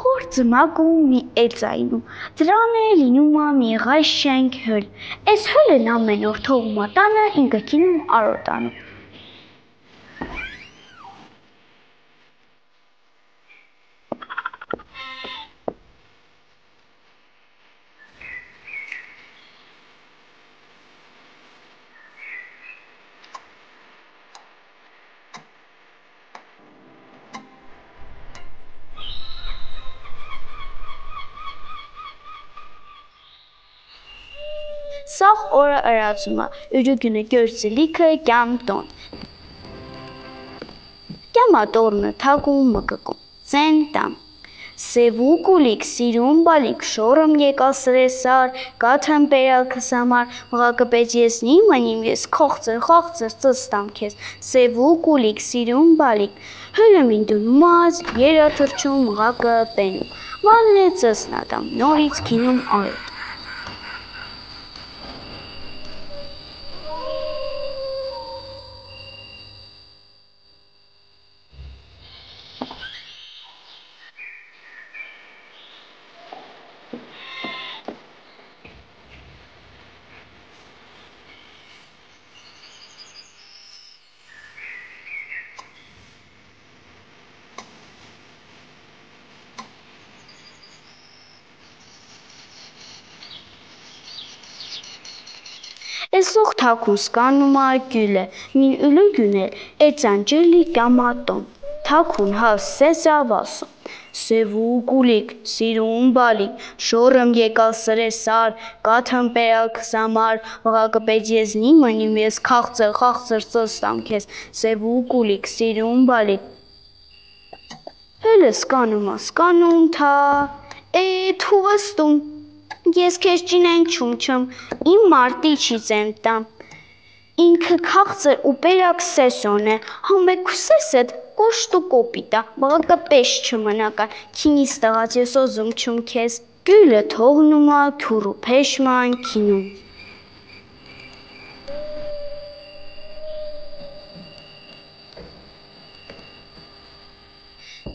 խորձը մագում մի էծայնում, դրան է լինում մի ղայ շենք հըլ, էս հըլն ամեն օր թողում տանը ինքը քինում արոտանում։ Սաղ օրը արածում է, ուրուգունը գործելիքը կյամ տոն։ Կյամա տորնը թագում մկկում, ծեն տամ։ Սևու կուլիկ, սիրում բալիկ, շորում եկալ սրեսար, կաթն բերալ քսամար, մղակպետ եսնի մանիմ ես, խողծր ծստամ քեզ, սևու կուլիկ, սիրում բալիկ, հլում ինդունումած, երա թրջում մղակը պենում, մանն է ծսնատամ, նորից քինում արոտ։ Էսող թակուն սկանում գյուլը, մին ըլու գյունել, էծան ջրլի կամատոն, թակուն հավ սեսա վասոն, սևու կուլիկ, սիրում բալիկ, շորում եկալ սրեսար, կաթն բերալ քսամար, մղակպետ եսնի մանիմ ես, խողծր ծստամ քեզ, սևու կուլիկ, սիրում բալիկ, հլը սկանում թա, թու վստում, ես քեզ ճինեն չում, իմ մարտի չի ծեմ տամ, ինքը քաղծր ու պերակ սեսոն է, համեք ու սեսդ կոշտ ու կոպիտ է, մղակը պես չմնական, քինիս տղաց ես ոզում չում քեզ, գյուլը թողնում է, քյուրու փեշման քինում։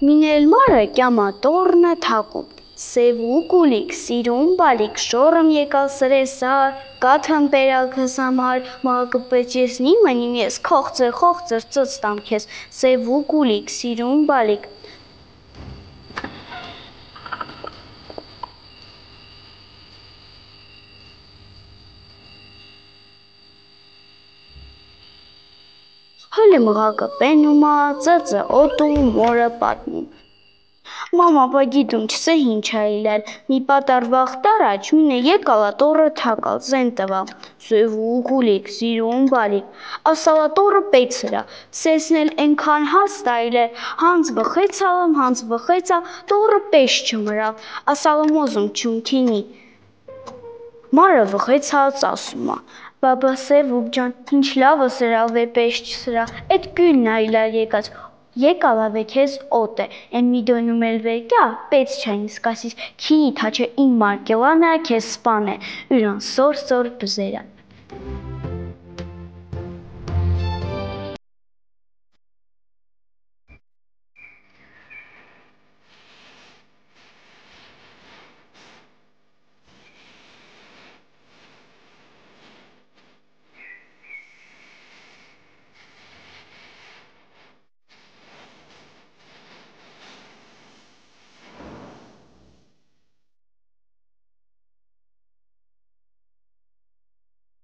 Մինել մարը կյամա տորնը թակում, սևու կուլիկ, սիրում բալիկ, շորում եկալ սրեսար, կաթն բերալ քսամար, մղակպետ եսնի մանիմ ես, խողծր ծստամ քեզ, սևու կուլիկ, սիրում բալիկ, հլը մղակը պենում է, ծծը օտում, մորը պատմում։ Մամա, բա գիտում չսե ինչ ա իլել, մի պատար վաղտ առաջ մինը եկալա տորը թակալ, ծեն տվալ, սևու կուլիկ, սիրում բալիկ, ասալա տորը պեցրա, սեսնել էնքան հաստ ա իլել, հանց վխեցալ, տորը պես չմրալ, ասալը մոզում չում քինի, մարը վխեցալ ծասում ա, բաբա Սևուկ ջան, ինչ լավ ը սրալ վե պես չսրալ, էդ գյուլն ա իլար եկալա վե քեզ օտ է, էն մի դոնում էլ վեր կյա, պես չային սկասիս, քինի թաչը ին մարկելան ա քեզ սպանե, ուրան սոր բզերա։